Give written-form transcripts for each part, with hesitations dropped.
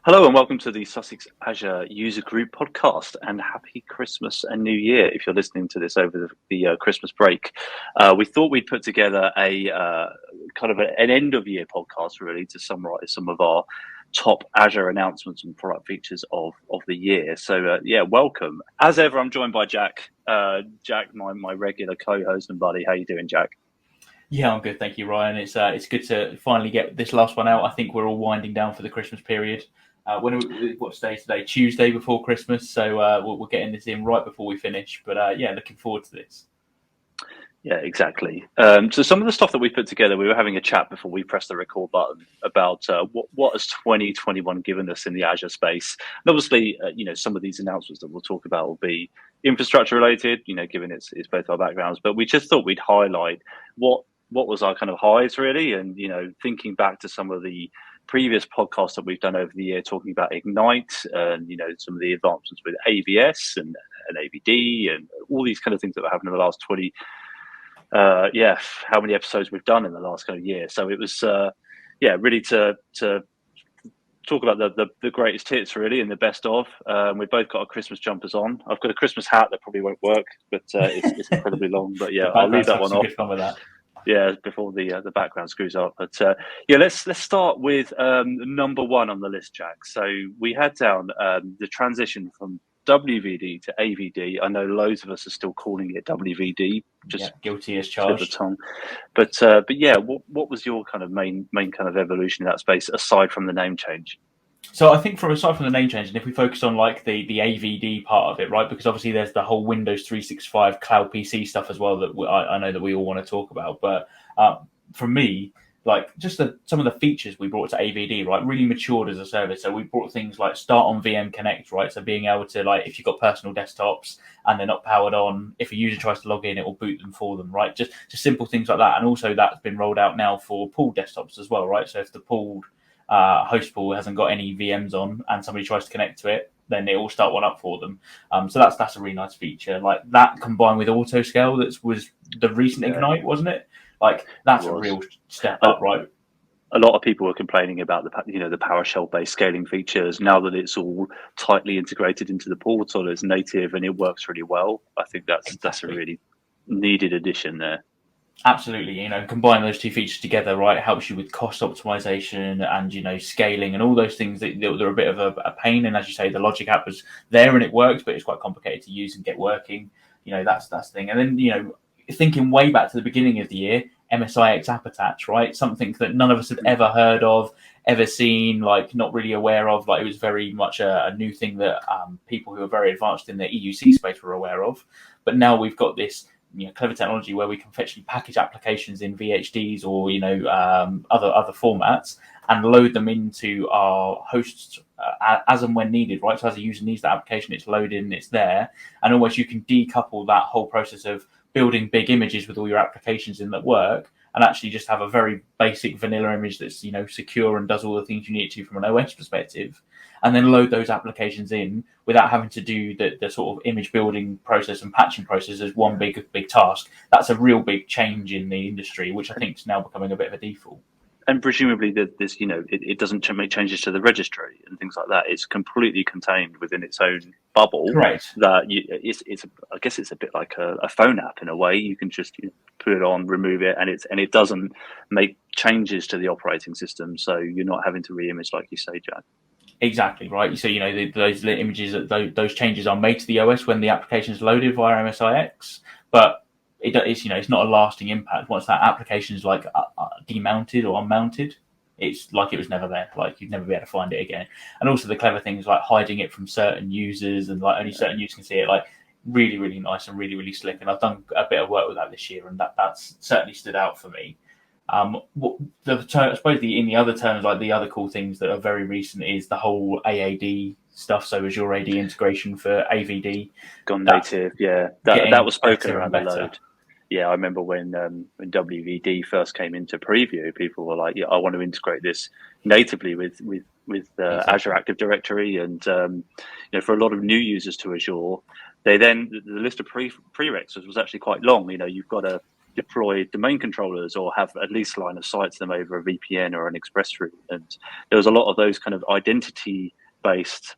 Hello and welcome to the Sussex Azure User Group podcast, and happy Christmas and New Year if you're listening to this over the Christmas break. We thought we'd put together a an end of year podcast really to summarize some of our top Azure announcements and product features of the year. So welcome. As ever, I'm joined by Jack. Jack, my regular co-host and buddy. How you doing, Jack? Yeah, I'm good, thank you, Ryan. It's good to finally get this last one out. I think we're all winding down for the Christmas period. What's day today? Tuesday before Christmas, so we're getting this in right before we finish. But looking forward to this. Yeah, exactly. So some of the stuff that we put together, we were having a chat before we pressed the record button about what has 2021 given us in the Azure space. And obviously, some of these announcements that we'll talk about will be infrastructure related, given it's both our backgrounds. But we just thought we'd highlight what was our kind of highs really, and thinking back to some of the previous podcasts that we've done over the year, talking about Ignite and some of the advancements with AVS and AVD and all these kind of things that were happening in the last 20. How many episodes we've done in the last kind of year. So it was, really to talk about the greatest hits really and the best of. We've both got our Christmas jumpers on. I've got a Christmas hat that probably won't work, but it's incredibly long. But yeah, I'll leave that one off. Good fun with that. Yeah, before the background screws up. But let's start with number one on the list, Jack. So we had down the transition from WVD to AVD. I know loads of us are still calling it WVD, just guilty as charged. But what was your kind of main kind of evolution in that space aside from the name change? So I think aside from the name change, and if we focus on like the AVD part of it, right, because obviously there's the whole Windows 365 cloud PC stuff as well that I know that we all want to talk about. But for me, like just some of the features we brought to AVD, right, really matured as a service. So we brought things like start on VM Connect, right, so being able to, like, if you've got personal desktops and they're not powered on, if a user tries to log in, it will boot them for them, right, just simple things like that. And also that's been rolled out now for pooled desktops as well, right, so if the pooled host pool hasn't got any VMs on and somebody tries to connect to it, then it will start one up for them. So that's a really nice feature. Like that combined with auto scale, that was the recent Ignite, wasn't it? Like that's a real step up, right? A lot of people were complaining about the PowerShell based scaling features. Now that it's all tightly integrated into the portal, it's native and it works really well. I think that's a really needed addition there. Absolutely, combine those two features together, right? It helps you with cost optimization and scaling and all those things that are a bit of a pain. And as you say, the Logic app was there and it works, but it's quite complicated to use and get working. That's the thing. And then thinking way back to the beginning of the year, MSIX app attach, right? Something that none of us had ever heard of, ever seen, like not really aware of. Like it was very much a new thing that people who are very advanced in the EUC space were aware of. But now we've got this clever technology where we can effectively package applications in VHDs or other formats and load them into our hosts as and when needed, right? So as a user needs that application, it's loaded and it's there. And almost you can decouple that whole process of building big images with all your applications in that work and actually just have a very basic vanilla image that's secure and does all the things you need to from an OS perspective, and then load those applications in without having to do the sort of image building process and patching process as one big task. That's a real big change in the industry, which I think is now becoming a bit of a default. And presumably this, it doesn't make changes to the registry and things like that. It's completely contained within its own bubble. Right. I guess it's a bit like a phone app in a way. You can just put it on, remove it, and it doesn't make changes to the operating system. So you're not having to re-image like you say, Jack. Exactly right. So those images, those changes are made to the OS when the application is loaded via MSIX, but it's not a lasting impact. Once that application is like demounted or unmounted, it's like it was never there. Like you'd never be able to find it again. And also the clever things like hiding it from certain users and like only certain users can see it. Like really, really nice and really, really slick. And I've done a bit of work with that this year, and that's certainly stood out for me. I suppose in the other terms, like the other cool things that are very recent is the whole AAD stuff. So Azure AD integration for AVD. Gone native, yeah. That was spoken around a load. Yeah, I remember when WVD first came into preview, people were like, "Yeah, I want to integrate this natively with exactly. Azure Active Directory." And for a lot of new users to Azure, the list of prerequisites was actually quite long. You've got to deploy domain controllers or have at least line of sight to them over a VPN or an express route. And there was a lot of those kind of identity based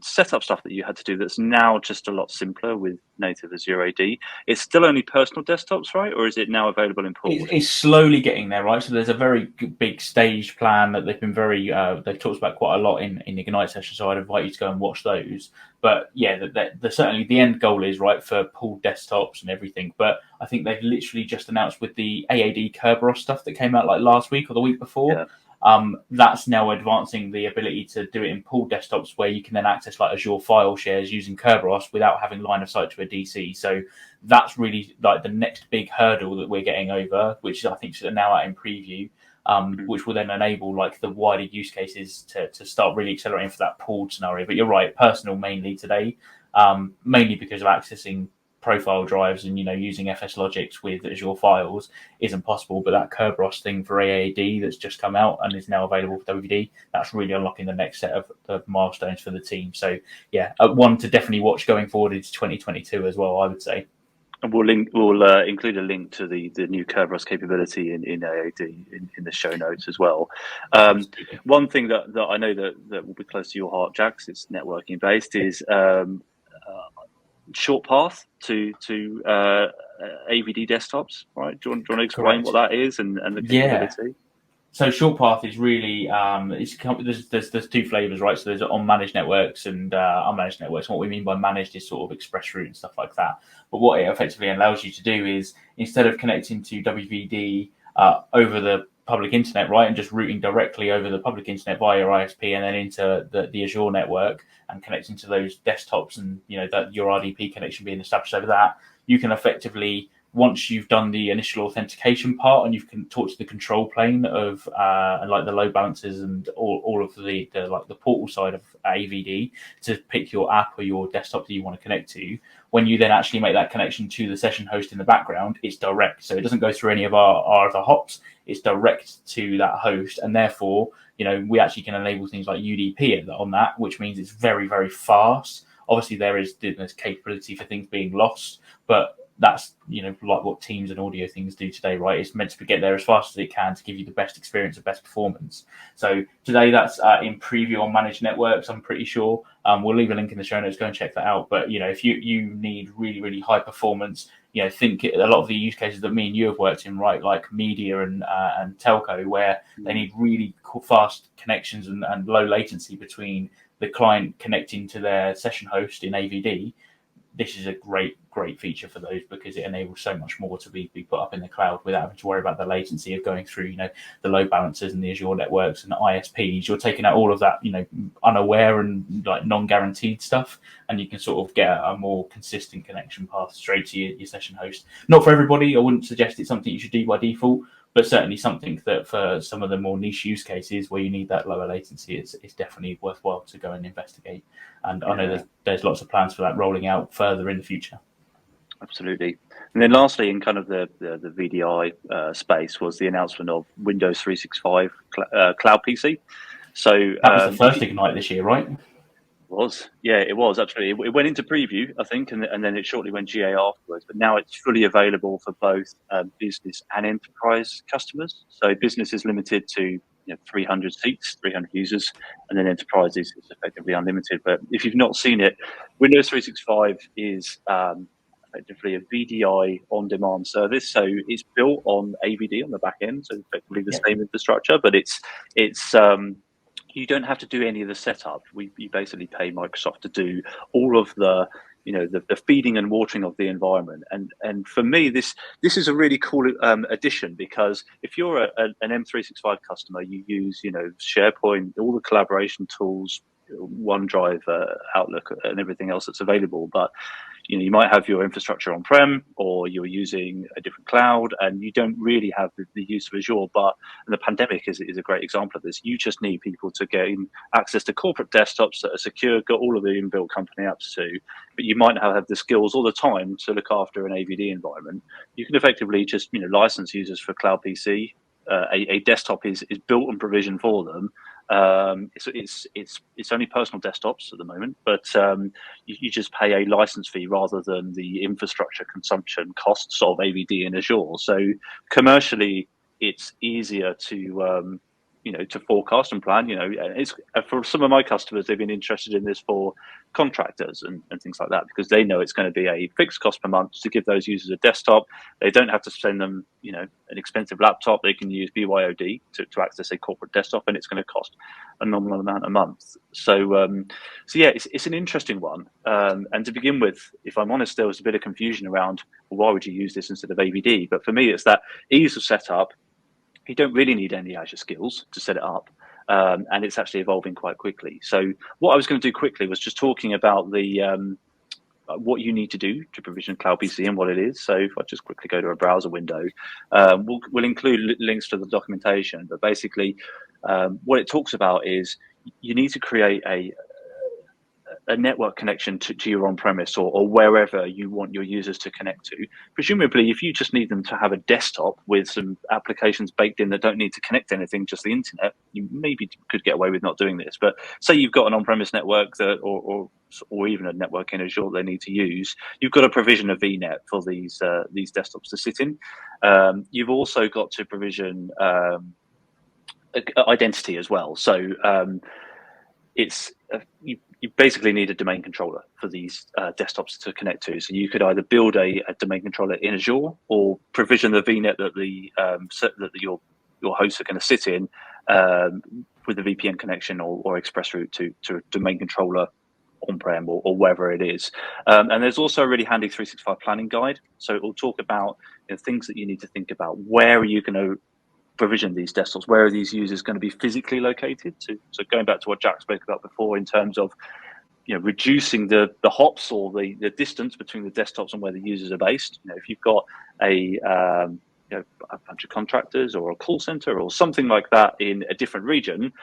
setup stuff that you had to do that's now just a lot simpler with native Azure AD. It's still only personal desktops, right? Or is it now available in pooled? It's slowly getting there, right? So there's a very big stage plan that they've been they've talked about quite a lot in the Ignite session. So I'd invite you to go and watch those. But yeah, certainly the end goal is right for pooled desktops and everything. But I think they've literally just announced with the AAD Kerberos stuff that came out like last week or the week before. Yeah. That's now advancing the ability to do it in pooled desktops where you can then access like Azure file shares using Kerberos without having line of sight to a DC. So that's really like the next big hurdle that we're getting over, which I think is now out in preview, which will then enable like the wider use cases to start really accelerating for that pooled scenario. But you're right, personal mainly today, mainly because of accessing profile drives and using FS Logics with Azure files isn't possible. But that Kerberos thing for AAD that's just come out and is now available for WVD, that's really unlocking the next set of milestones for the team. So yeah, one to definitely watch going forward into 2022 as well, I would say. And we'll include a link to the new Kerberos capability in AAD in the show notes as well. One thing that I know that will be close to your heart, Jax, it's networking based, is short path to AVD desktops, right? Do you want to explain Correct. what that is and the capability? Yeah. So short path is really there's two flavors, right? So there's on managed networks and unmanaged networks. And what we mean by managed is sort of express route and stuff like that. But what it effectively allows you to do is instead of connecting to WVD over the public internet, right, and just routing directly over the public internet via your ISP and then into the Azure network and connecting to those desktops and that your RDP connection being established over that, you can effectively, once you've done the initial authentication part and you can talk to the control plane of like the load balancers and all of the like the portal side of AVD to pick your app or your desktop that you want to connect to, when you then actually make that connection to the session host in the background, it's direct. So it doesn't go through any of our other hops. It's direct to that host, and therefore, we actually can enable things like UDP on that, which means it's very, very fast. Obviously, there's capability for things being lost, but that's like what Teams and audio things do today, right? It's meant to get there as fast as it can to give you the best experience and best performance. So today that's in preview on managed networks, I'm pretty sure. We'll leave a link in the show notes, go and check that out. But if you need really, really high performance, think a lot of the use cases that me and you have worked in, right, like media and telco, where they need really fast connections and low latency between the client connecting to their session host in AVD. This is a great feature for those because it enables so much more to be put up in the cloud without having to worry about the latency of going through, the load balancers and the Azure networks and the ISPs. You're taking out all of that, unaware and like non-guaranteed stuff, and you can sort of get a more consistent connection path straight to your session host. Not for everybody. I wouldn't suggest it's something you should do by default, but certainly something that for some of the more niche use cases where you need that lower latency, it's definitely worthwhile to go and investigate. And I know there's lots of plans for that rolling out further in the future. Absolutely. And then lastly, in kind of the VDI space was the announcement of Windows 365 Cloud PC. So that was the first Ignite this year, right? It was absolutely. It went into preview, I think, and then it shortly went GA afterwards. But now it's fully available for both business and enterprise customers. So business is limited to 300 seats, 300 users, and then enterprise is effectively unlimited. But if you've not seen it, Windows 365 is effectively a VDI on-demand service. So it's built on AVD on the back end, so effectively the same infrastructure, but it's you don't have to do any of the setup. You basically pay Microsoft to do all of the the feeding and watering of the environment. And for me, this is a really cool addition, because if you're an M365 customer, you use SharePoint, all the collaboration tools, OneDrive, Outlook, and everything else that's available, but you might have your infrastructure on-prem, or you're using a different cloud, and you don't really have the use of Azure. But the pandemic is a great example of this. You just need people to gain access to corporate desktops that are secure, got all of the inbuilt company apps too, but you might not have the skills all the time to look after an AVD environment. You can effectively just license users for Cloud PC. A desktop is built and provisioned for them, It's only personal desktops at the moment, but you just pay a license fee rather than the infrastructure consumption costs of AVD in Azure. So commercially, it's easier to to forecast and plan. It's for some of my customers, they've been interested in this for contractors and things like that, because they know it's going to be a fixed cost per month to give those users a desktop. They don't have to send them, an expensive laptop. They can use BYOD to access a corporate desktop, and it's going to cost a nominal amount a month. So yeah, it's an interesting one. And to begin with, if I'm honest, there was a bit of confusion around, well, why would you use this instead of AVD? But for me, it's that ease of setup. You don't really need any Azure skills to set it up. And it's actually evolving quite quickly. So what I was going to do quickly was just talking about the what you need to do to provision Cloud PC and what it is. So if I just quickly go to a browser window, we'll include links to the documentation. But basically, what it talks about is you need to create a network connection to your on-premise or wherever you want your users to connect to. Presumably, if you just need them to have a desktop with some applications baked in that don't need to connect to anything, just the internet, you maybe could get away with not doing this. But say you've got an on-premise network that, or even a network in Azure they need to use, you've got to provision a VNet for these desktops to sit in. You've also got to provision identity as well. So it's you basically need a domain controller for these desktops to connect to. So you could either build a domain controller in Azure or provision the VNet that your hosts are going to sit in with a VPN connection or express route to a domain controller on-prem or wherever it is. And there's also a really handy 365 planning guide. So it will talk about things that you need to think about. Where are you going to provision these desktops? Where are these users going to be physically located? So going back to what Jack spoke about before in terms of reducing the hops or the distance between the desktops and where the users are based. If you've got a bunch of contractors or a call center or something like that in a different region,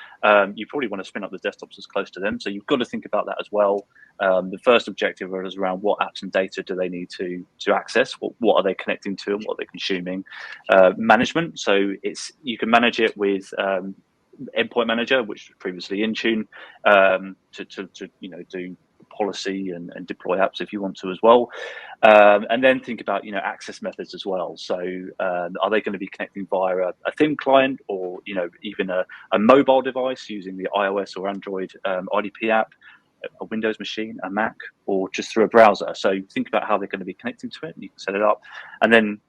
you probably want to spin up the desktops as close to them. So you've got to think about that as well. The first objective is around what apps and data do they need to access? What are they connecting to and what are they consuming? Management. So you can manage it with Endpoint Manager, which was previously Intune, to do policy and deploy apps if you want to as well. And then think about access methods as well. So are they going to be connecting via a thin client or even a mobile device using the iOS or Android IDP app, a Windows machine, a Mac, or just through a browser? So think about how they're going to be connecting to it, and you can set it up. And then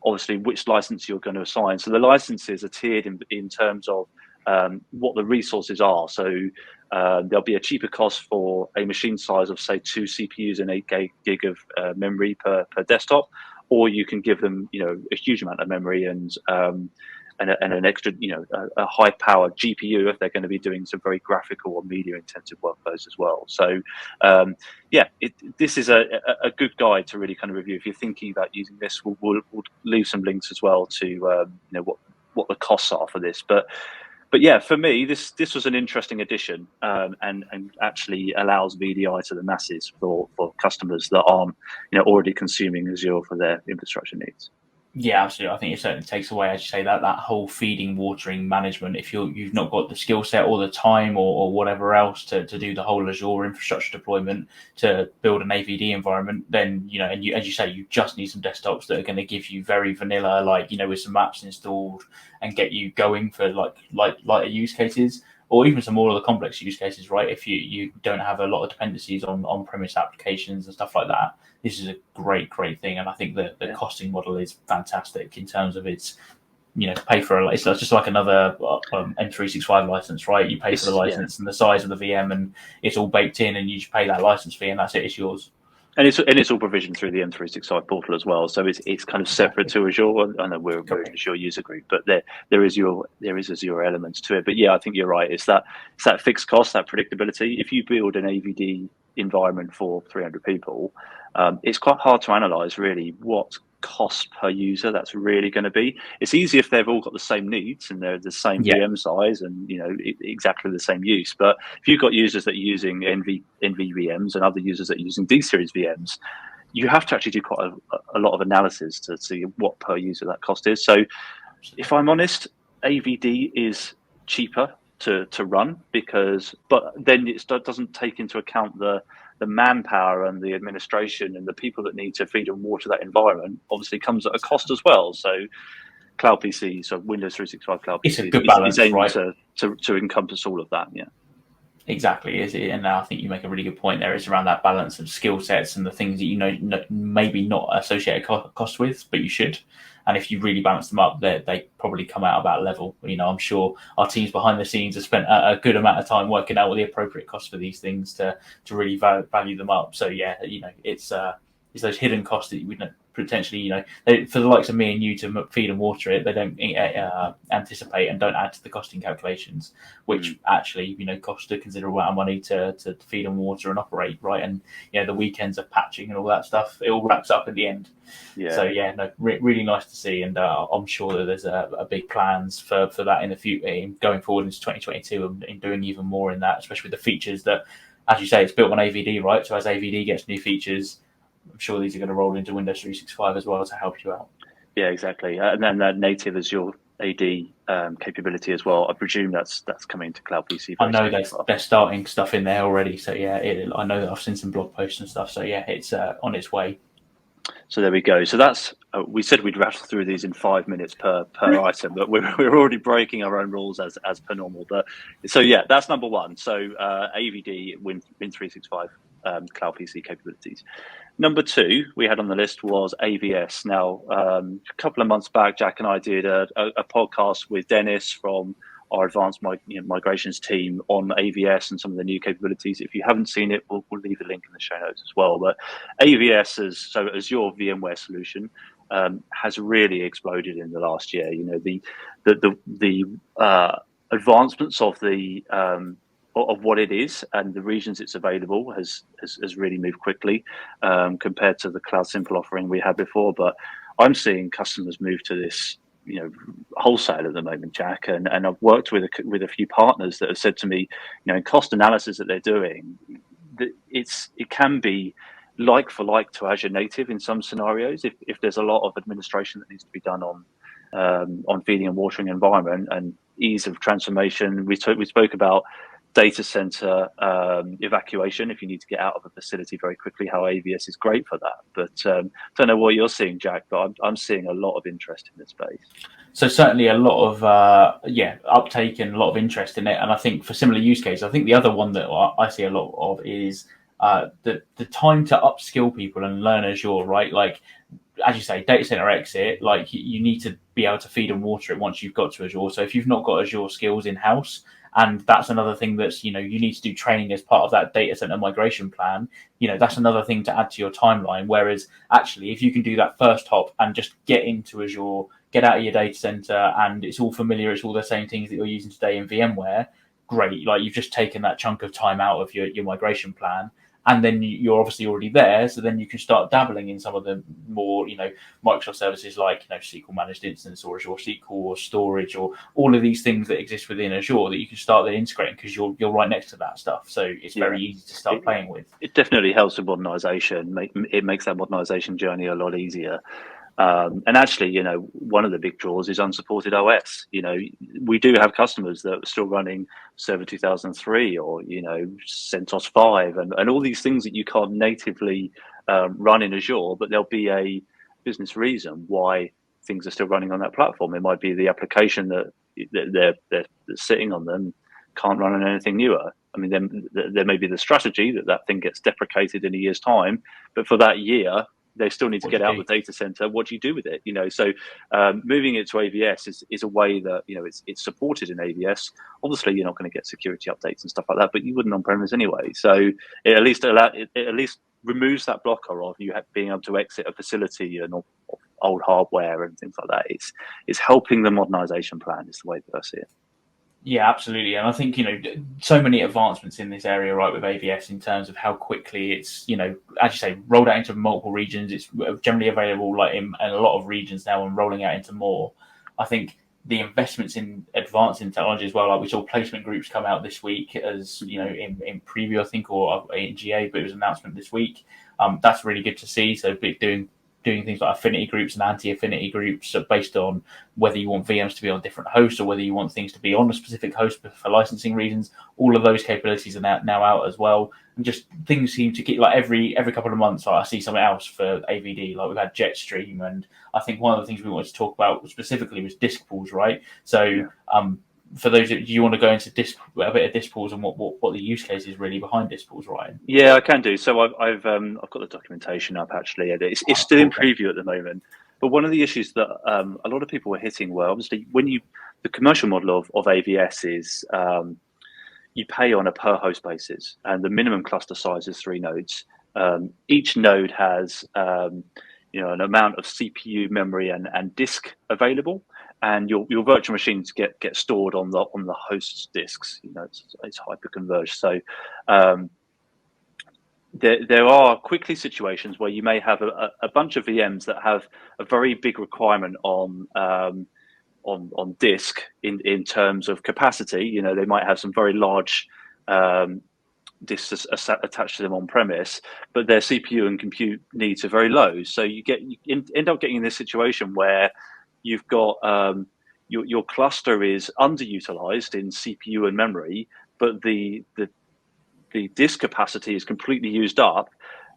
obviously which license you're going to assign. So the licenses are tiered in terms of what the resources are. So there'll be a cheaper cost for a machine size of say 2 CPUs and 8 gig of memory per desktop, or you can give them a huge amount of memory and an extra a high powered GPU if they're going to be doing some very graphical or media intensive workflows as well. So this is a good guide to really kind of review if you're thinking about using this. We'll leave some links as well to what the costs are for this, but yeah, for me, this was an interesting addition, and actually allows VDI to the masses for customers that aren't already consuming Azure for their infrastructure needs. Yeah, absolutely. I think it certainly takes away, as you say, that whole feeding, watering management. If you've not got the skill set or the time or whatever else to do the whole Azure infrastructure deployment to build an AVD environment, then and as you say, you just need some desktops that are going to give you very vanilla, with some apps installed and get you going for lighter use cases, or even some more of the complex use cases, right? If you don't have a lot of dependencies on premise applications and stuff like that, this is a great thing. And I think the costing model is fantastic in terms of its, pay for it's just like another M365 license, right? You pay for the license and the size of the VM, and it's all baked in, and you just pay that license fee, and that's it. It's yours. And it's all provisioned through the M365 portal as well, so it's kind of separate to Azure. I know we're an Azure user group, but there is Azure elements to it. But yeah, I think you're right. It's that fixed cost, that predictability. If you build an AVD environment for 300 people, it's quite hard to analyze really what cost per user that's really going to be. It's easy if they've all got the same needs and they're the same VM size and exactly the same use. But if you've got users that are using NV VMs and other users that are using D series VMs, you have to actually do quite a lot of analysis to see what per user that cost is. So if I'm honest, AVD is cheaper to run, but then it doesn't take into account the manpower and the administration and the people that need to feed and water that environment. Obviously comes at a cost as well. So Cloud PC, so Windows 365 Cloud It's a PC good is balance, aiming right? to encompass all of that. Yeah. Exactly, is it? And I think you make a really good point there. It's around that balance of skill sets and the things that maybe not associated cost with, but you should. And if you really balance them up, they probably come out about level. I'm sure our teams behind the scenes have spent a good amount of time working out what the appropriate cost for these things to really value them up. So yeah, it's those hidden costs that we potentially, for the likes of me and you to feed and water it, they don't anticipate and don't add to the costing calculations, which actually, cost a considerable amount of money to feed and water and operate, right? And, the weekends of patching and all that stuff, it all wraps up at the end. Yeah. So, yeah, really nice to see. And I'm sure that there's a big plans for that in the future, going forward into 2022 and doing even more in that, especially with the features that, as you say, it's built on AVD, right? So as AVD gets new features, I'm sure these are going to roll into Windows 365 as well to help you out. Yeah, exactly. And then that native Azure AD capability as well. I presume that's coming to Cloud PC. I know they're starting stuff in there already. So yeah, I know that I've seen some blog posts and stuff. So yeah, it's on its way. So there we go. So that's we said we'd rattle through these in 5 minutes per item, but we're already breaking our own rules as per normal. But so yeah, that's number one. So AVD Win 365 Cloud PC capabilities. Number two we had on the list was AVS. Now, a couple of months back, Jack and I did a podcast with Dennis from our advanced migrations team on AVS and some of the new capabilities. If you haven't seen it, we'll leave a link in the show notes as well. But AVS, as your VMware solution, has really exploded in the last year. The advancements of what it is and the regions it's available has really moved quickly compared to the Cloud Simple offering we had before. But I'm seeing customers move to this wholesale at the moment, Jack, and I've worked with a few partners that have said to me, in cost analysis that they're doing, that it can be like for like to Azure native in some scenarios if there's a lot of administration that needs to be done on feeding and watering environment and ease of transformation. We spoke about data center evacuation if you need to get out of a facility very quickly, how AVS is great for that. But don't know what you're seeing, Jack, but I'm seeing a lot of interest in this space. So certainly a lot of uptake and a lot of interest in it. And I think for similar use cases, I think the other one that I see a lot of is the time to upskill people and learn Azure, right? Like, as you say, data center exit, like you need to be able to feed and water it once you've got to Azure. So if you've not got Azure skills in-house, and that's another thing that's, you need to do training as part of that data center migration plan. That's another thing to add to your timeline. Whereas actually, if you can do that first hop and just get into Azure, get out of your data center, and it's all familiar, it's all the same things that you're using today in VMware, great. Like, you've just taken that chunk of time out of your migration plan. And then you're obviously already there, so then you can start dabbling in some of the more, Microsoft services like, SQL Managed Instance or Azure SQL or storage or all of these things that exist within Azure that you can start then integrating because you're right next to that stuff. So it's very easy to start playing with. It definitely helps with modernization. It makes that modernization journey a lot easier. And actually, one of the big draws is unsupported OS. We do have customers that are still running Server 2003 or, CentOS 5 and all these things that you can't natively run in Azure, but there'll be a business reason why things are still running on that platform. It might be the application that they're sitting on them can't run on anything newer. I mean, then there may be the strategy that thing gets deprecated in a year's time, but for that year, they still need to get out of the data center. What do you do with it? So moving it to AVS is a way that, it's supported in AVS. Obviously, you're not going to get security updates and stuff like that, but you wouldn't on premise anyway. So it at least removes that blocker of you being able to exit a facility and old hardware and things like that. It's helping the modernization plan is the way that I see it. Yeah, absolutely. And I think, so many advancements in this area, right, with AVS in terms of how quickly it's, as you say, rolled out into multiple regions. It's generally available like in a lot of regions now and rolling out into more. I think the investments in advancing technology as well, like we saw placement groups come out this week as, in preview, I think, or in GA, but it was an announcement this week. That's really good to see. So doing doing things like affinity groups and anti-affinity groups based on whether you want VMs to be on different hosts or whether you want things to be on a specific host for licensing reasons. All of those capabilities are now out as well. And just things seem to get like every couple of months, I see something else for AVD. Like we've had Jetstream, and I think one of the things we wanted to talk about specifically was disk pools, right? So for those, do you want to go into a bit of disk pools and what the use case is really behind disk pools, Ryan? Yeah, I can do. So I've got the documentation up actually, and it's still in preview at the moment. But one of the issues that a lot of people were hitting were obviously the commercial model of AVS is you pay on a per host basis, and the minimum cluster size is 3 nodes. Each node has an amount of CPU, memory, and disk available, and your virtual machines get stored on the host's disks. It's hyper converged. So there are quickly situations where you may have a bunch of VMs that have a very big requirement on disk in terms of capacity. They might have some very large disks attached to them on premise, but their CPU and compute needs are very low. So you end up getting in this situation where you've got your cluster is underutilized in CPU and memory, but the disk capacity is completely used up,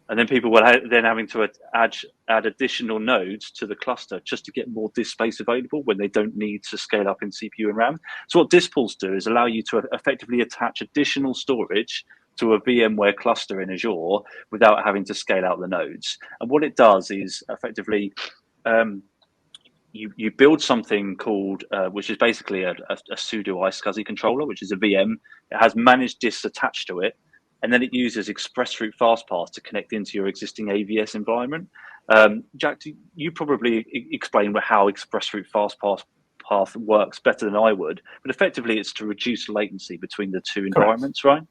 and then people will then having to add additional nodes to the cluster just to get more disk space available when they don't need to scale up in CPU and RAM. So what disk pools do is allow you to effectively attach additional storage to a VMware cluster in Azure without having to scale out the nodes. And what it does is effectively you build something called, which is basically a pseudo iSCSI controller, which is a VM. It has managed disks attached to it, and then it uses ExpressRoute FastPath to connect into your existing AVS environment. Jack, you probably explain how ExpressRoute FastPath works better than I would, but effectively it's to reduce latency between the two environments, right?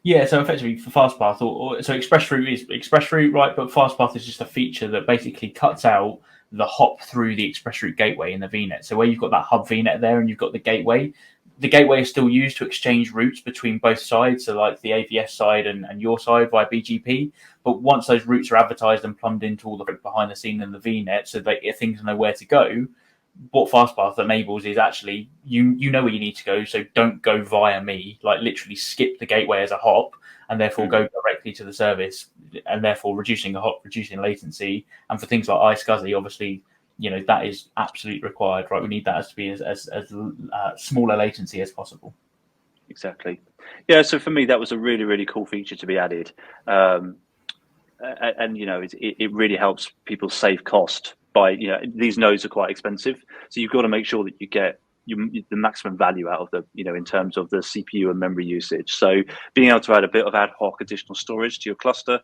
Yeah, so effectively for FastPath, so ExpressRoute is ExpressRoute, right? But FastPath is just a feature that basically cuts out the hop through the ExpressRoute gateway in the VNet. So where you've got that hub VNet there and you've got the gateway is still used to exchange routes between both sides, so like the AVS side and your side via BGP. But once those routes are advertised and plumbed into all the behind the scene in the VNet, so that things know where to go, what FastPath enables is actually you know where you need to go, so don't go via me, like literally skip the gateway as a hop and therefore go directly to the service, and therefore reducing the hop, reducing latency. And for things like iSCSI, obviously, that is absolutely required, right? We need that to be as smaller latency as possible. Exactly. Yeah, so for me that was a really, really cool feature to be added. And it really helps people save cost by, these nodes are quite expensive, so you've got to make sure that you get the maximum value out of them, in terms of the CPU and memory usage. So being able to add a bit of ad hoc additional storage to your cluster,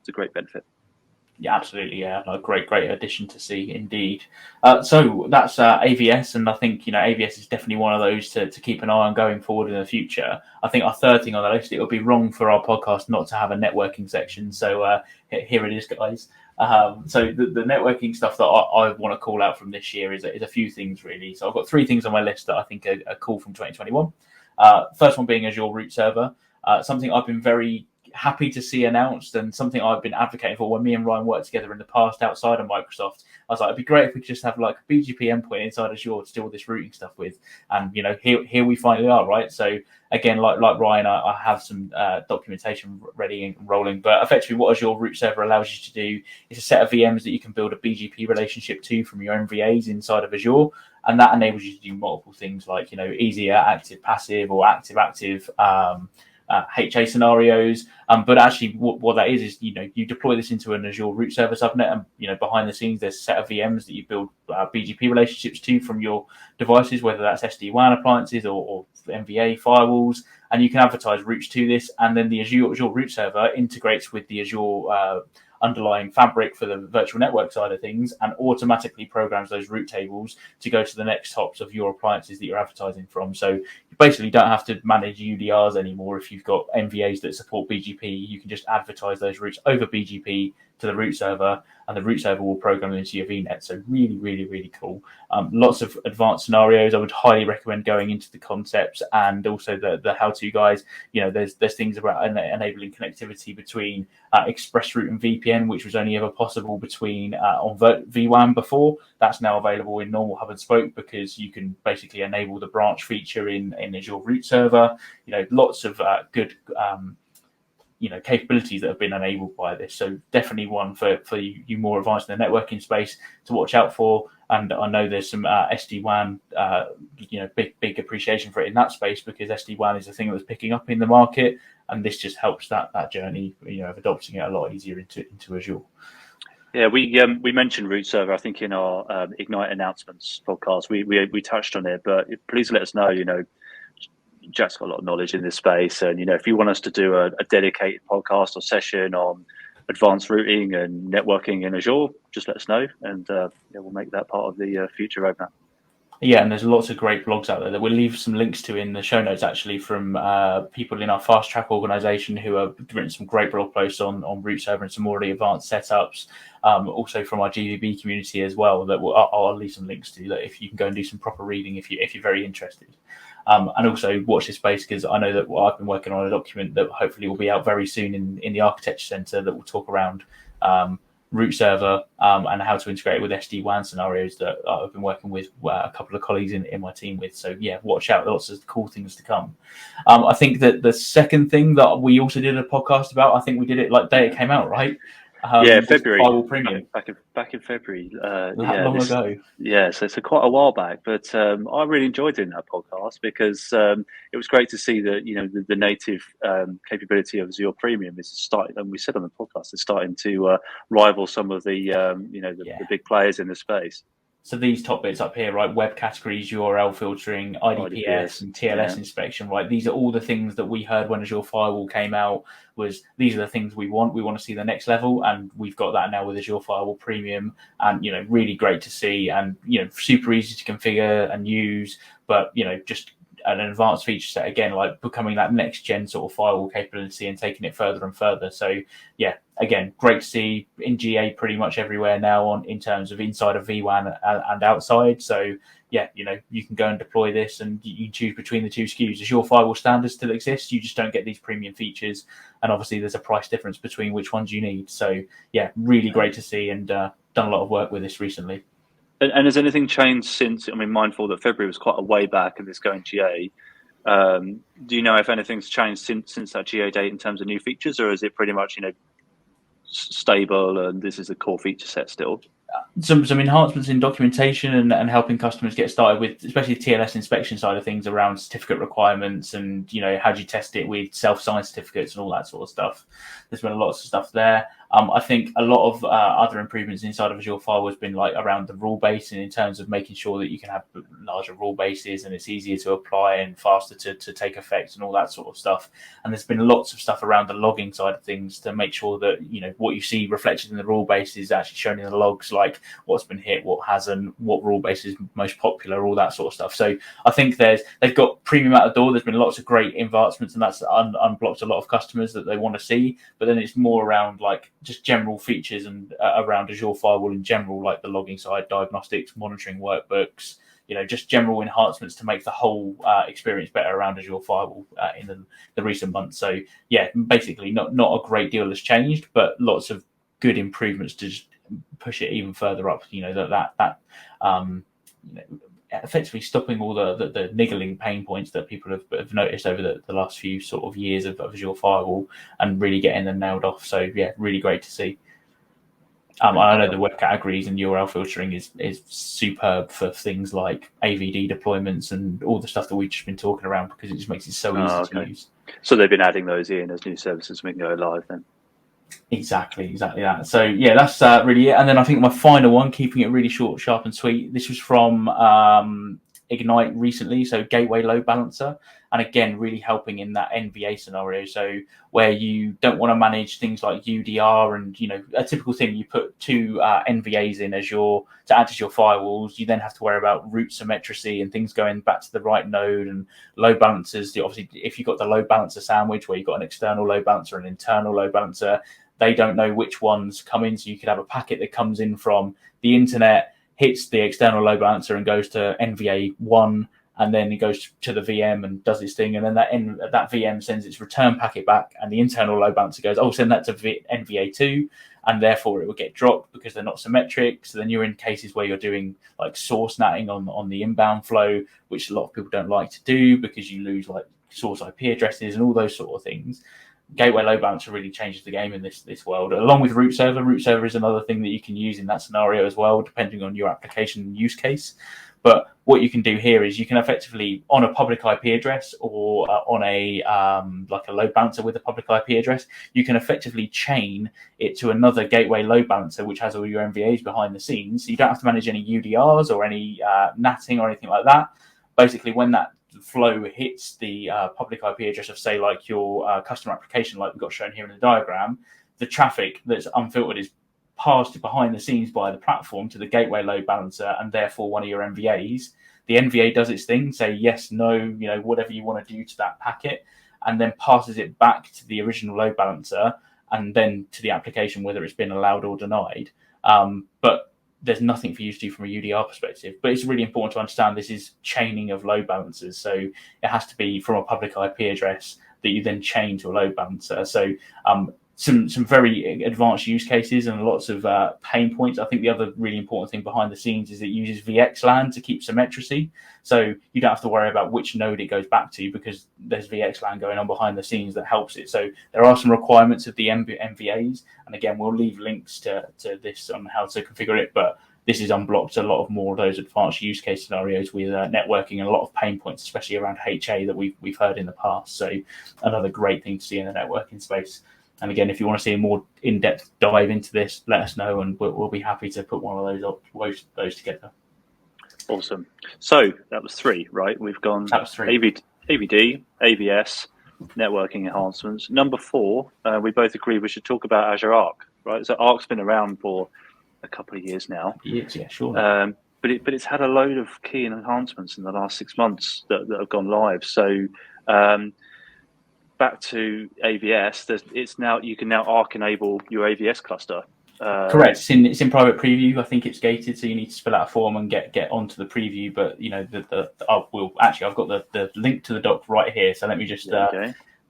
it's a great benefit. Yeah, absolutely. Yeah, a great addition to see indeed. So that's AVS, and I think AVS is definitely one of those to keep an eye on going forward in the future. I think our third thing on the list, it would be wrong for our podcast not to have a networking section. So here it is, guys. So the networking stuff that I want to call out from this year is a few things really. So I've got 3 things on my list that I think are cool from 2021. First one being Azure Root Server, something I've been very happy to see announced, and something I've been advocating for when me and Ryan worked together in the past outside of Microsoft. I was like, it'd be great if we could just have like a BGP endpoint inside Azure to do all this routing stuff with. And here we finally are, right? So again, like Ryan, I have some documentation ready and rolling. But effectively, what Azure Root Server allows you to do is a set of VMs that you can build a BGP relationship to from your MVAs inside of Azure, and that enables you to do multiple things like easier active passive or active HA scenarios, but actually what that is you deploy this into an Azure Root Server subnet, and behind the scenes there's a set of VMs that you build BGP relationships to from your devices, whether that's SD-WAN appliances or MVA firewalls, and you can advertise routes to this, and then the Azure Root Server integrates with the Azure underlying fabric for the virtual network side of things and automatically programs those route tables to go to the next hops of your appliances that you're advertising from. So you basically don't have to manage UDRs anymore. If you've got MVAs that support BGP, you can just advertise those routes over BGP to the root server, and the root server will program into your VNet. So really, really, really cool. Lots of advanced scenarios. I would highly recommend going into the concepts and also the how-to guides. There's things about enabling connectivity between ExpressRoute and VPN, which was only ever possible between on vWAN before. That's now available in normal hub and spoke, because you can basically enable the branch feature in Azure root server. Lots of good capabilities that have been enabled by this. So definitely one for you more advanced in the networking space to watch out for. And I know there's some SD-WAN, big appreciation for it in that space, because SD-WAN is a thing that's picking up in the market, and this just helps that journey, of adopting it a lot easier into Azure. Yeah, we mentioned root server, I think, in our Ignite announcements podcast. We touched on it, but please let us know. Jack's got a lot of knowledge in this space, and if you want us to do a dedicated podcast or session on advanced routing and networking in Azure, just let us know, and we'll make that part of the future roadmap. Yeah, and there's lots of great blogs out there that we'll leave some links to in the show notes, actually, from people in our fast track organization who have written some great blog posts on root server and some already advanced setups. Also from our GVB community as well, that I'll leave some links to, that if you can go and do some proper reading if you're very interested. And also watch this space, because I know that I've been working on a document that hopefully will be out very soon in the Architecture Center that will talk around root server and how to integrate it with SD-WAN scenarios that I've been working with a couple of colleagues in my team with. So yeah, watch out, lots of cool things to come. I think that the second thing that we also did a podcast about, I think we did it like day it came out, right? February. Firewall Premium. Back in February. Long ago. Yeah, so it's quite a while back, but I really enjoyed doing that podcast, because it was great to see that the native capability of Azure Premium is starting, and we said on the podcast, it's starting to rival some of the the big players in the space. So these top bits up here, right? Web categories, URL filtering, IDPS and TLS inspection, right? These are all the things that we heard when Azure Firewall came out. These are the things we want. We want to see the next level, and we've got that now with Azure Firewall Premium, and really great to see, and super easy to configure and use, but just an advanced feature set, again, like becoming that next gen sort of firewall capability and taking it further and further. So yeah, again, great to see in GA pretty much everywhere now in terms of inside of vWAN and outside. So yeah, you can go and deploy this, and you can choose between the two SKUs. Azure Firewall Standard still exists, you just don't get these premium features, and obviously there's a price difference between which ones you need. So yeah, really great to see, and done a lot of work with this recently. And has anything changed since? I mean, mindful that February was quite a way back and it's going GA. Do you know if anything's changed since that GA date in terms of new features, or is it pretty much stable and this is the core feature set still? Some enhancements in documentation and helping customers get started with, especially the TLS inspection side of things, around certificate requirements and how do you test it with self-signed certificates and all that sort of stuff. There's been lots of stuff there. I think a lot of other improvements inside of Azure Firewall has been like around the rule base, and in terms of making sure that you can have larger rule bases and it's easier to apply and faster to take effect and all that sort of stuff. And there's been lots of stuff around the logging side of things to make sure that what you see reflected in the rule base is actually shown in the logs, like what's been hit, what hasn't, what rule base is most popular, all that sort of stuff. So I think they've got premium out the door. There's been lots of great advancements, and that's unblocked a lot of customers that they want to see. But then it's more around like just general features and around Azure Firewall in general, like the logging side, diagnostics, monitoring workbooks, just general enhancements to make the whole experience better around Azure Firewall in the recent months. So yeah, basically not a great deal has changed, but lots of good improvements to just push it even further up. Effectively stopping all the niggling pain points that people have noticed over the last few sort of years of Azure Firewall, and really getting them nailed off. So yeah, really great to see. I know the web categories and URL filtering is superb for things like AVD deployments and all the stuff that we've just been talking around, because it just makes it so easy to use. So they've been adding those in as new services we can go live then. Exactly that. So yeah, that's really it. And then I think my final one, keeping it really short, sharp and sweet, this was from Ignite recently, so Gateway Load Balancer, and again really helping in that NVA scenario, so where you don't want to manage things like UDR and a typical thing, you put two NVAs in Azure to add to your firewalls, you then have to worry about root symmetry and things going back to the right node, and load balancers. Obviously if you've got the load balancer sandwich where you've got an external load balancer and an internal load balancer, they don't know which ones come in. So you could have a packet that comes in from the internet, hits the external load balancer and goes to NVA1, and then it goes to the VM and does its thing, and then that VM sends its return packet back, and the internal load balancer goes, oh, send that to NVA2, and therefore it will get dropped because they're not symmetric. So then you're in cases where you're doing like source natting on the inbound flow, which a lot of people don't like to do because you lose like source IP addresses and all those sort of things. Gateway load balancer really changes the game in this world, along with root server. Root server is another thing that you can use in that scenario as well, depending on your application use case. But what you can do here is you can effectively, on a public IP address or on a like a load balancer with a public IP address, you can effectively chain it to another gateway load balancer which has all your MVAs behind the scenes. So you don't have to manage any UDRs or any natting or anything like that. Basically, when that flow hits the public IP address of, say, like your customer application, like we've got shown here in the diagram, the traffic that's unfiltered is passed behind the scenes by the platform to the gateway load balancer and therefore one of your MVAs. The NVA does its thing, say yes, no, whatever you want to do to that packet, and then passes it back to the original load balancer and then to the application, whether it's been allowed or denied. But there's nothing for you to do from a UDR perspective. But it's really important to understand this is chaining of load balancers. So it has to be from a public IP address that you then chain to a load balancer. So some very advanced use cases and lots of pain points. I think the other really important thing behind the scenes is it uses VXLAN to keep symmetry. So you don't have to worry about which node it goes back to because there's VXLAN going on behind the scenes that helps it. So there are some requirements of the MVAs. And again, we'll leave links to this on how to configure it. But this has unblocked a lot of more of those advanced use case scenarios with networking and a lot of pain points, especially around HA that we've heard in the past. So another great thing to see in the networking space. And again, if you want to see a more in-depth dive into this, let us know, and we'll be happy to put one of those together. Awesome. So that was 3, right? We've gone that was 3. AVD, AVS, networking enhancements. Number 4, we both agree we should talk about Azure Arc, right? So Arc's been around for a couple of years now. Yeah, sure. But it's had a load of key enhancements in the last 6 months that have gone live. So back to AVS, it's now you can now Arc enable your AVS cluster. Correct. It's in private preview. I think it's gated, so you need to fill out a form and get onto the preview. But I've got the link to the doc right here. So let me just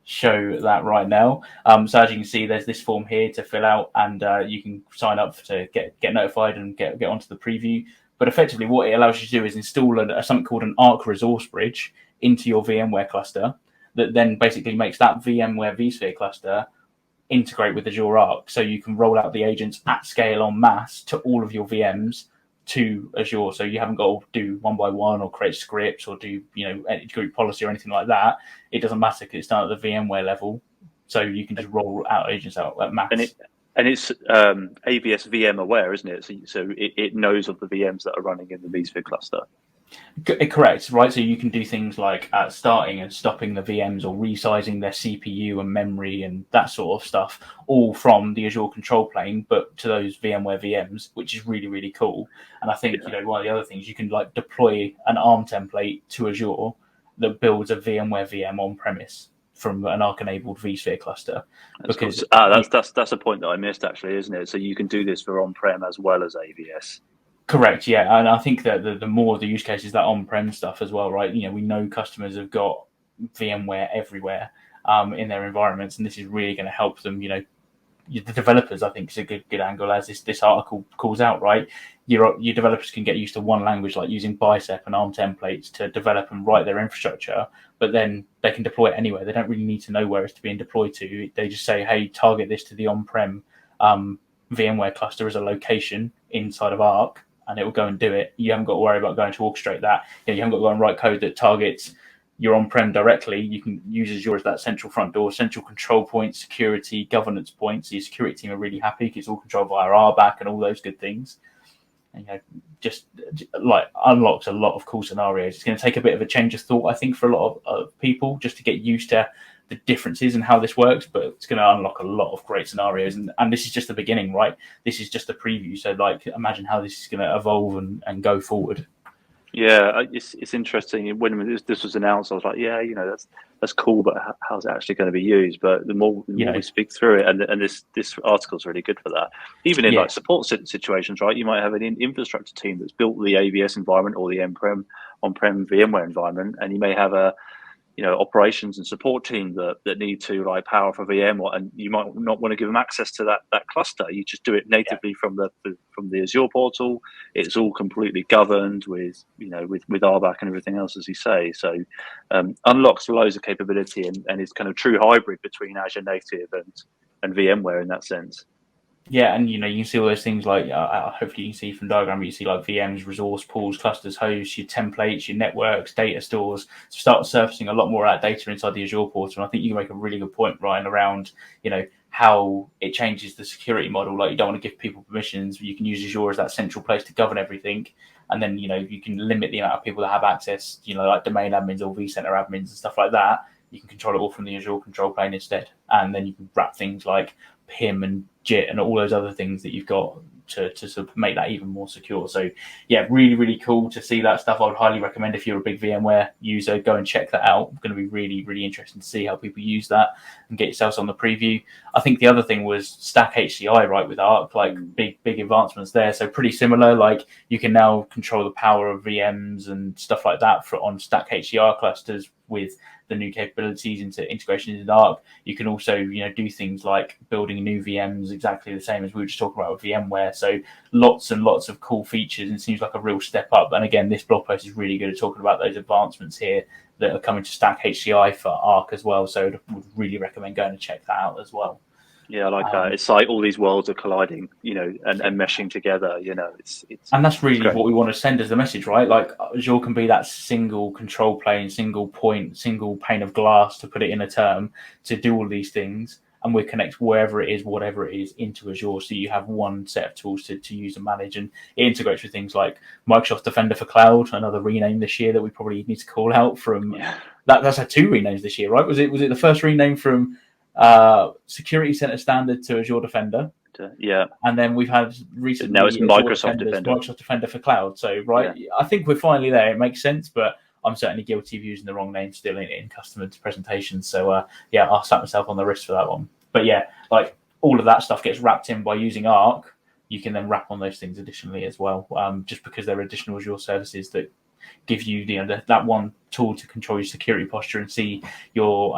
show that right now. So as you can see, there's this form here to fill out, and you can sign up to get notified and get onto the preview. But effectively, what it allows you to do is install something called an Arc resource bridge into your VMware cluster that then basically makes that VMware vSphere cluster integrate with Azure Arc. So you can roll out the agents at scale en masse to all of your VMs to Azure. So you haven't got to do one by one or create scripts or do any group policy or anything like that. It doesn't matter because it's done at the VMware level. So you can just roll out agents out at mass. And it's AVS VM aware, isn't it? So it knows of the VMs that are running in the vSphere cluster. Correct, right? So you can do things like starting and stopping the VMs or resizing their CPU and memory and that sort of stuff, all from the Azure control plane, but to those VMware VMs, which is really, really cool. And I think one of the other things, you can deploy an ARM template to Azure that builds a VMware VM on premise from an Arc-enabled vSphere cluster. That's a point that I missed, actually, isn't it? So you can do this for on-prem as well as AVS. Correct, yeah, and I think that the more the use cases that on-prem stuff as well, right? We know customers have got VMware everywhere in their environments, and this is really going to help them. The developers, I think, is a good angle, as this article calls out, right? Your developers can get used to one language, like using Bicep and ARM templates to develop and write their infrastructure, but then they can deploy it anywhere. They don't really need to know where it's being deployed to. They just say, hey, target this to the on-prem VMware cluster as a location inside of Arc, and it will go and do it. You haven't got to worry about going to orchestrate that. You haven't got to go and write code that targets your on-prem directly. You can use Azure as that central front door, central control point, security, governance points. Your security team are really happy because it's all controlled via RBAC and all those good things. And, just unlocks a lot of cool scenarios. It's going to take a bit of a change of thought, I think, for a lot of people just to get used to the differences and how this works, but it's going to unlock a lot of great scenarios. And this is just the beginning, right? This is just a preview. So imagine how this is going to evolve and go forward. Yeah, it's interesting. When this was announced, I was like, that's that's cool, but how's it actually going to be used? But the more we speak through it, and this article is really good for that. Even in like support situations, right? You might have an infrastructure team that's built the AVS environment or the on-prem VMware environment, and you may have a operations and support team that need to like power for VM, and you might not want to give them access to that cluster. You just do it natively from the Azure portal. It's all completely governed with RBAC and everything else, as you say. So unlocks loads of capability and is kind of true hybrid between Azure native and VMware in that sense. Yeah, and you can see all those things like hopefully you can see from diagram, you see like VMs, resource pools, clusters, hosts, your templates, your networks, data stores. Start surfacing a lot more of that data inside the Azure portal. And I think you can make a really good point, Ryan, around how it changes the security model. Like you don't want to give people permissions. You can use Azure as that central place to govern everything, and then you can limit the amount of people that have access. Like domain admins or vCenter admins and stuff like that. You can control it all from the Azure control plane instead, and then you can wrap things like PIM and JIT and all those other things that you've got to sort of make that even more secure. So yeah, really, really cool to see that stuff. I would highly recommend if you're a big VMware user, go and check that out. It's going to be really, really interesting to see how people use that and get yourselves on the preview. I think the other thing was Stack HCI, right, with Arc, like big advancements there. So pretty similar, like you can now control the power of VMs and stuff like that on Stack HCI clusters with the new capabilities into integration into Arc. You can also, do things like building new VMs exactly the same as we were just talking about with VMware. So lots and lots of cool features, and it seems like a real step up. And again, this blog post is really good at talking about those advancements here that are coming to Stack HCI for Arc as well. So I would really recommend going and check that out as well. Yeah, I like that. It's like all these worlds are colliding, and meshing together. It's and that's really what we want to send as the message, right? Like Azure can be that single control plane, single point, single pane of glass, to put it in a term, to do all these things, and we connect wherever it is, whatever it is, into Azure, so you have one set of tools to use and manage. And it integrates with things like Microsoft Defender for Cloud, another rename this year that we probably need to call out from. That's had 2 renames this year, right? Was it the first rename from Security Center Standard to Azure Defender? And then we've had recently now it's Microsoft Defender. Microsoft Defender for Cloud. So I think we're finally there. It makes sense, but I'm certainly guilty of using the wrong name still in customer presentations. So I'll slap myself on the wrist for that one. But yeah, like all of that stuff gets wrapped in by using Arc. You can then wrap on those things additionally as well, just because there are additional Azure services that give you that one tool to control your security posture and see your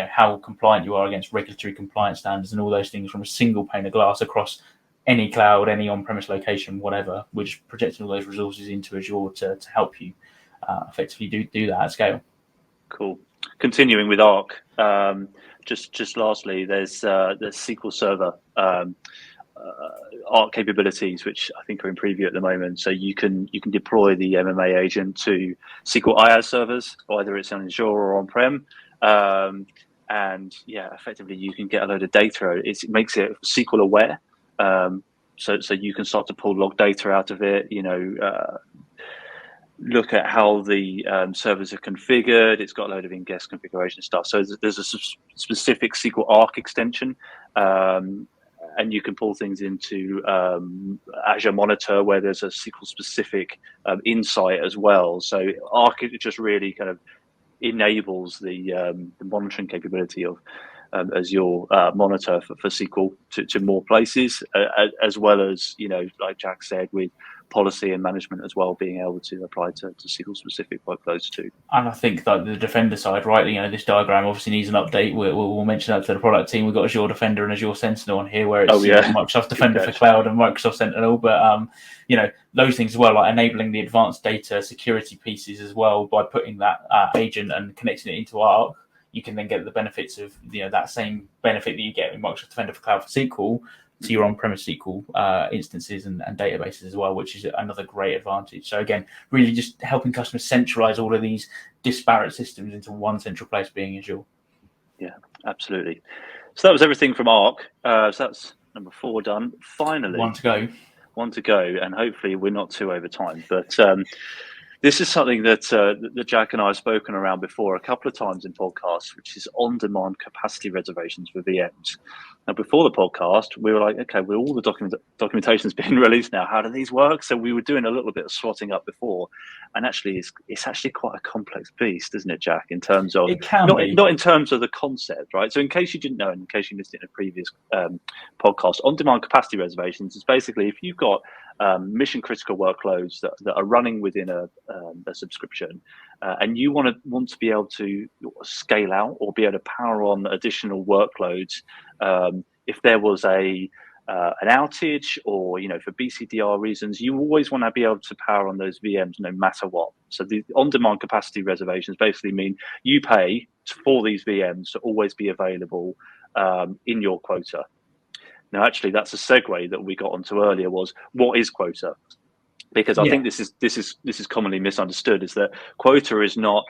how compliant you are against regulatory compliance standards and all those things from a single pane of glass across any cloud, any on-premise location, whatever. We're just projecting all those resources into Azure to help you effectively do that at scale. Cool. Continuing with Arc, just lastly, there's SQL Server Arc capabilities, which I think are in preview at the moment. So you can deploy the MMA agent to SQL IaaS servers, either it's on Azure or on-prem, and effectively you can get a load of data. It makes it SQL aware, so you can start to pull log data out of it. Look at how the servers are configured. It's got a load of in-guest configuration stuff. So there's a specific SQL Arc extension. And you can pull things into Azure Monitor, where there's a SQL-specific insight as well. So Arc just really kind of enables the monitoring capability of Azure Monitor for SQL to more places, as well as, like Jack said, with policy and management as well, being able to apply to SQL-specific workloads too. And I think that the Defender side, right, this diagram obviously needs an update. We'll mention that to the product team. We've got Azure Defender and Azure Sentinel on here, where it's Microsoft Defender for Cloud and Microsoft Sentinel. But, those things as well, like enabling the advanced data security pieces as well by putting that agent and connecting it into Arc. You can then get the benefits of that same benefit that you get in Microsoft Defender for Cloud for SQL to your on-premise SQL instances and databases as well, which is another great advantage. So again, really just helping customers centralize all of these disparate systems into one central place, being Azure. Yeah, absolutely. So that was everything from Arc. So that's number 4 done. Finally, one to go, and hopefully we're not too over time. But this is something that Jack and I have spoken around before a couple of times in podcasts, which is on-demand capacity reservations for VMs. Now, before the podcast, we were like, okay, well, all the documentation's been released now. How do these work? So we were doing a little bit of swatting up before, and actually, it's actually quite a complex beast, isn't it, Jack? In terms of It can not be. in terms of the concept, right? So, in case you didn't know, and in case you missed it in a previous podcast, on-demand capacity reservations is basically if you've got mission critical workloads that are running within a subscription, and you want to be able to scale out or be able to power on additional workloads. If there was an outage, or for BCDR reasons, you always want to be able to power on those VMs no matter what. So the on-demand capacity reservations basically mean you pay for these VMs to always be available in your quota. Now, actually, that's a segue that we got onto earlier. Was what is quota? Because I think this is commonly misunderstood. Is that quota is not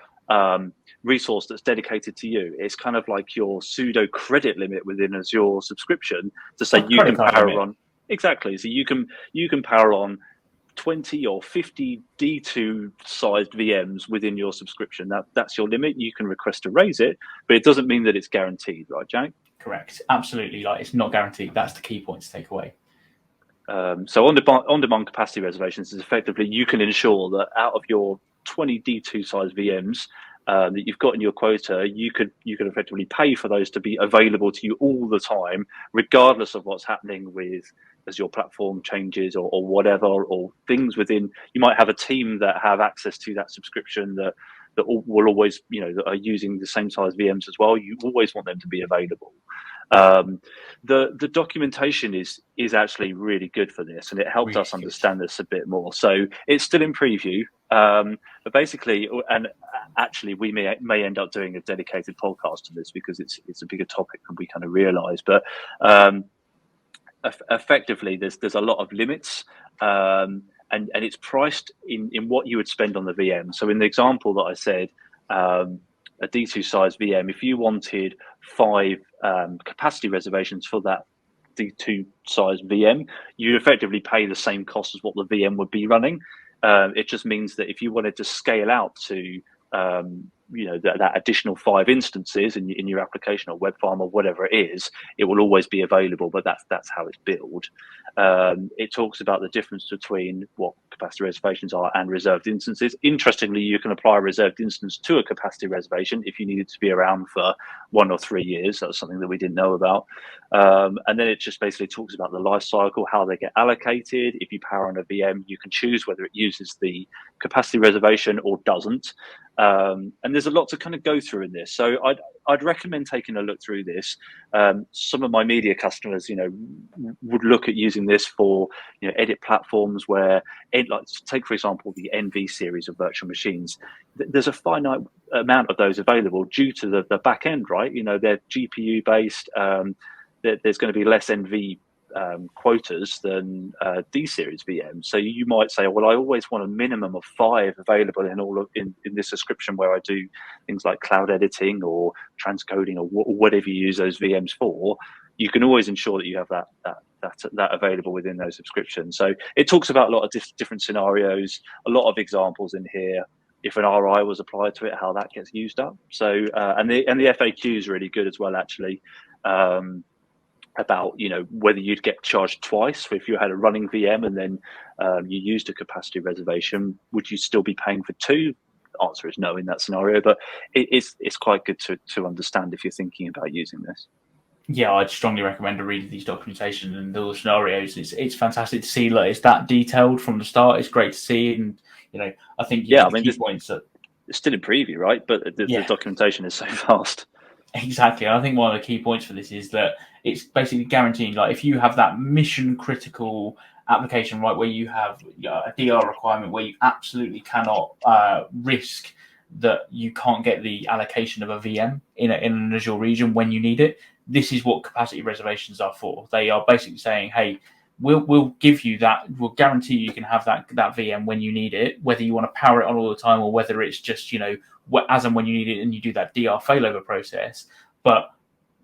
resource that's dedicated to you. It's kind of like your pseudo credit limit within Azure subscription to say you can power on. Exactly. So you can power on 20 or 50 D2 sized VMs within your subscription. That's your limit. You can request to raise it, but it doesn't mean that it's guaranteed, right, Jack? Correct. Absolutely. Like, it's not guaranteed. That's the key point to take away. So on-demand capacity reservations is effectively you can ensure that out of your 20 D2 size VMs that you've got in your quota, you could effectively pay for those to be available to you all the time, regardless of what's happening with as your platform changes or whatever, or things within. You might have a team that have access to that subscription that will always, that are using the same size VMs as well. You always want them to be available. The documentation is actually really good for this, and it helped us understand this a bit more. So it's still in preview, but basically, and actually, we may end up doing a dedicated podcast to this because it's a bigger topic than we kind of realise. But effectively, there's a lot of limits. And it's priced in what you would spend on the VM. So in the example that I said, a D2 size VM, if you wanted 5 capacity reservations for that D2 size VM, you effectively pay the same cost as what the VM would be running. It just means that if you wanted to scale out to that additional 5 instances in your application or web farm or whatever it is, it will always be available. But that's how it's built. It talks about the difference between what capacity reservations are and reserved instances. Interestingly, you can apply a reserved instance to a capacity reservation if you need it to be around for 1 or 3 years. That's something that we didn't know about. And then it just basically talks about the life cycle, how they get allocated. If you power on a VM, you can choose whether it uses the capacity reservation or doesn't. And there's a lot to kind of go through in this. So I'd recommend taking a look through this. Some of my media customers, would look at using this for, edit platforms where, like take for example the NV series of virtual machines. There's a finite amount of those available due to the back end, right? They're GPU based. There's going to be less NV quotas than D series VMs. So you might say, well, I always want a minimum of 5 available in this subscription where I do things like cloud editing or transcoding or whatever you use those VMs for. You can always ensure that you have that available within those subscriptions. So it talks about a lot of different scenarios, a lot of examples in here. If an RI was applied to it, how that gets used up. So and the FAQ is really good as well, actually. About whether you'd get charged twice if you had a running VM and then you used a capacity reservation, would you still be paying for 2? The answer is no in that scenario, but it's quite good to understand if you're thinking about using this. Yeah, I'd strongly recommend a read of these documentation and all the scenarios. It's fantastic to see that it's that detailed from the start. It's great to see, and I think key points that it's still in preview, right? But the documentation is so fast. Exactly. And I think one of the key points for this is that it's basically guaranteeing, like, if you have that mission critical application, right, where you have a DR requirement where you absolutely cannot risk that you can't get the allocation of a VM in an Azure region when you need it. This is what capacity reservations are for. They are basically saying, hey, we'll give you that. We'll guarantee you can have that VM when you need it, whether you want to power it on all the time or whether it's just, as and when you need it and you do that DR failover process. But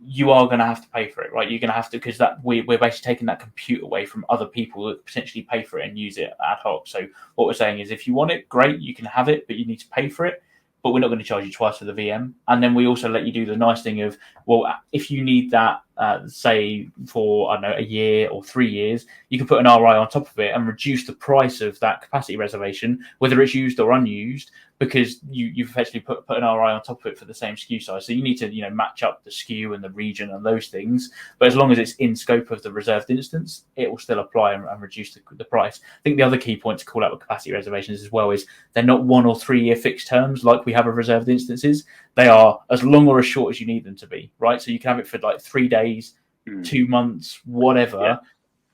you are going to have to pay for it, right? You're going to have to, because we're basically taking that compute away from other people that potentially pay for it and use it ad hoc. So what we're saying is, if you want it, great, you can have it, but you need to pay for it. But we're not going to charge you twice for the VM. And then we also let you do the nice thing of, well, if you need that say for, I don't know, a year or 3 years, you can put an RI on top of it and reduce the price of that capacity reservation, whether it's used or unused, because you've effectively put an RI on top of it for the same SKU size. So you need to match up the SKU and the region and those things. But as long as it's in scope of the reserved instance, it will still apply and reduce the price. I think the other key point to call out with capacity reservations as well is they're not 1 or 3 year fixed terms like we have with reserved instances. They are as long or as short as you need them to be, right? So you can have it for like 3 days, 2 months, whatever. Yeah.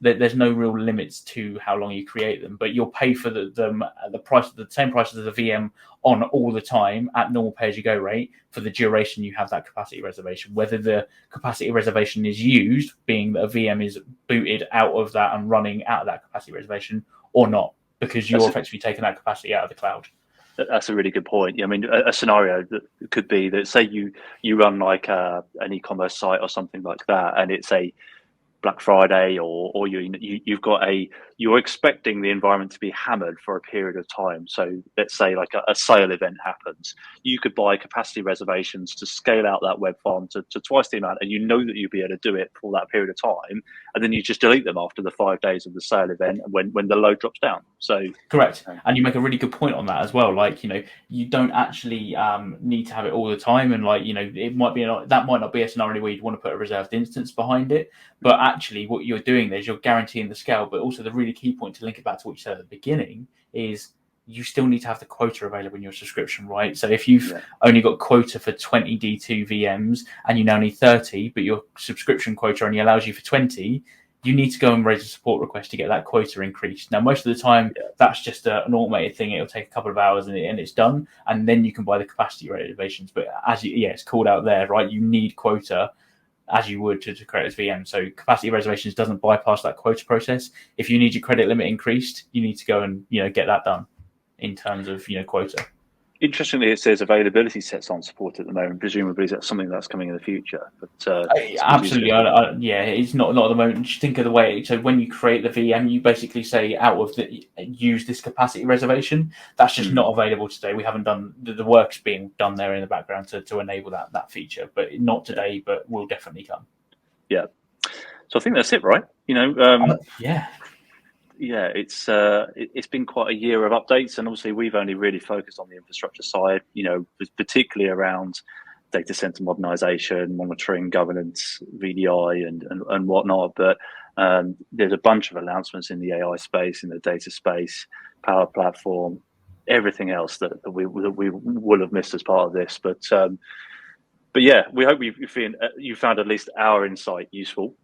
There's no real limits to how long you create them, but you'll pay for the price, the same price as the VM on all the time at normal pay-as-you-go rate for the duration you have that capacity reservation. Whether the capacity reservation is used, being that a VM is booted out of that and running out of that capacity reservation, or not, because you're effectively taking that capacity out of the cloud. That's a really good point. I mean, a scenario that could be that, say you run like an e-commerce site or something like that, and it's a Black Friday, or you're expecting the environment to be hammered for a period of time. So let's say like a sale event happens, you could buy capacity reservations to scale out that web farm to twice the amount, and you know that you'll be able to do it for that period of time, and then you just delete them after the 5 days of the sale event when the load drops down. So correct, and you make a really good point on that as well. Like, you don't actually need to have it all the time, and like, it might be that might not be a scenario where you'd want to put a reserved instance behind it, but actually what you're doing there is you're guaranteeing the scale. But also the really key point, to link it back to what you said at the beginning, is you still need to have the quota available in your subscription, right? So if you've only got quota for 20 D2 VMs and you now need 30, but your subscription quota only allows you for 20, you need to go and raise a support request to get that quota increased. Now, most of the time, that's just an automated thing. It'll take a couple of hours and it's done, and then you can buy the capacity reservations. But it's called out there, right? You need quota as you would to create this VM. So capacity reservations doesn't bypass that quota process. If you need your credit limit increased, you need to go and get that done in terms of quota. Interestingly, it says availability sets on support at the moment. Presumably, that's something that's coming in the future. But absolutely, it's not at the moment. Just think of the way. So when you create the VM, you basically say use this capacity reservation. That's just not available today. We haven't done the work's being done there in the background to enable that feature, but not today. But will definitely come. Yeah. So I think that's it, right? Yeah, it's been quite a year of updates, and obviously we've only really focused on the infrastructure side, particularly around data center modernization, monitoring, governance, VDI, and whatnot. But there's a bunch of announcements in the AI space, in the data space, Power Platform, everything else that we will have missed as part of this. But yeah, we hope you found at least our insight useful.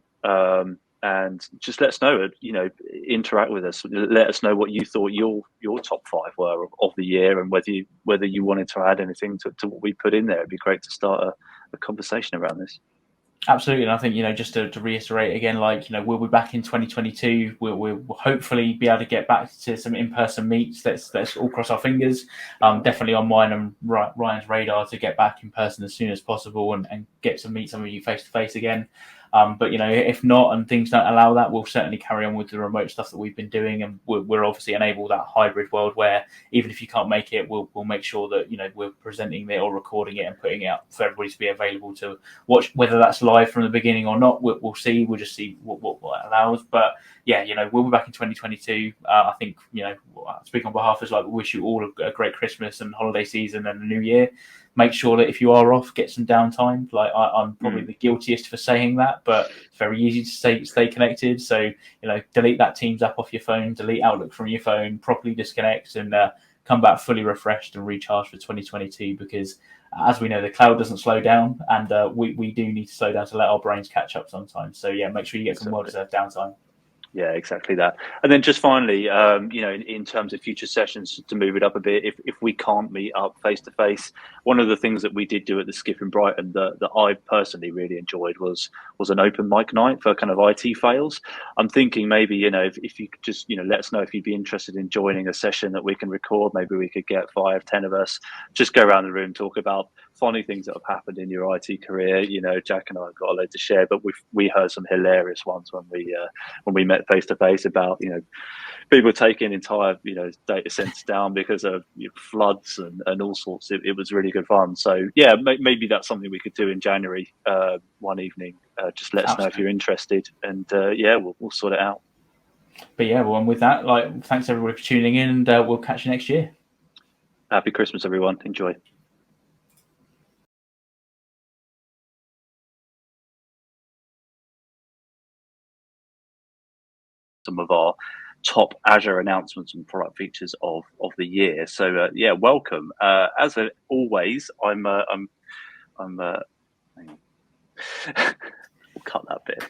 And just let us know, interact with us. Let us know what you thought your top 5 were of the year, and whether you wanted to add anything to what we put in there. It'd be great to start a conversation around this. Absolutely, and I think just to reiterate again, we'll be back in 2022. We'll hopefully be able to get back to some in-person meets. Let's all cross our fingers. Definitely on mine and Ryan's radar to get back in person as soon as possible and get to meet some of you face to face again. But if not, and things don't allow that, we'll certainly carry on with the remote stuff that we've been doing, and we're obviously enable that hybrid world where even if you can't make it, we'll make sure that we're presenting it or recording it and putting it up for everybody to be available to watch. Whether that's live from the beginning or not, we'll see. We'll just see what allows. But yeah, we'll be back in 2022. I think speak on behalf of we wish you all a great Christmas and holiday season and a new year. Make sure that if you are off, get some downtime. I'm probably the guiltiest for saying that, but it's very easy to stay connected. So, delete that Teams app off your phone, delete Outlook from your phone, properly disconnect, and come back fully refreshed and recharged for 2022. Because as we know, the cloud doesn't slow down, and we do need to slow down to let our brains catch up sometimes. So yeah, make sure you get some well-deserved downtime. Yeah, exactly that. And then just finally, in terms of future sessions, to move it up a bit, if we can't meet up face to face, one of the things that we did do at the Skip in Brighton that I personally really enjoyed was an open mic night for kind of IT fails. I'm thinking maybe, if you could just, let us know if you'd be interested in joining a session that we can record. Maybe we could get 5, 10 of us, just go around the room, talk about funny things that have happened in your IT career. You know, Jack and I have got a load to share, but we heard some hilarious ones when we met face to face about, you know, people taking entire, you know, data centers down because of, you know, floods and all sorts. It was really good fun. So yeah, maybe that's something we could do in January, one evening. Just let us know if you're interested, and yeah, we'll sort it out. But yeah, well, and with that, like, thanks everybody for tuning in, and we'll catch you next year. Happy Christmas, everyone. Enjoy. Some of our top Azure announcements and product features of the year. So yeah, welcome. As always, I'm hang on. We'll cut that bit.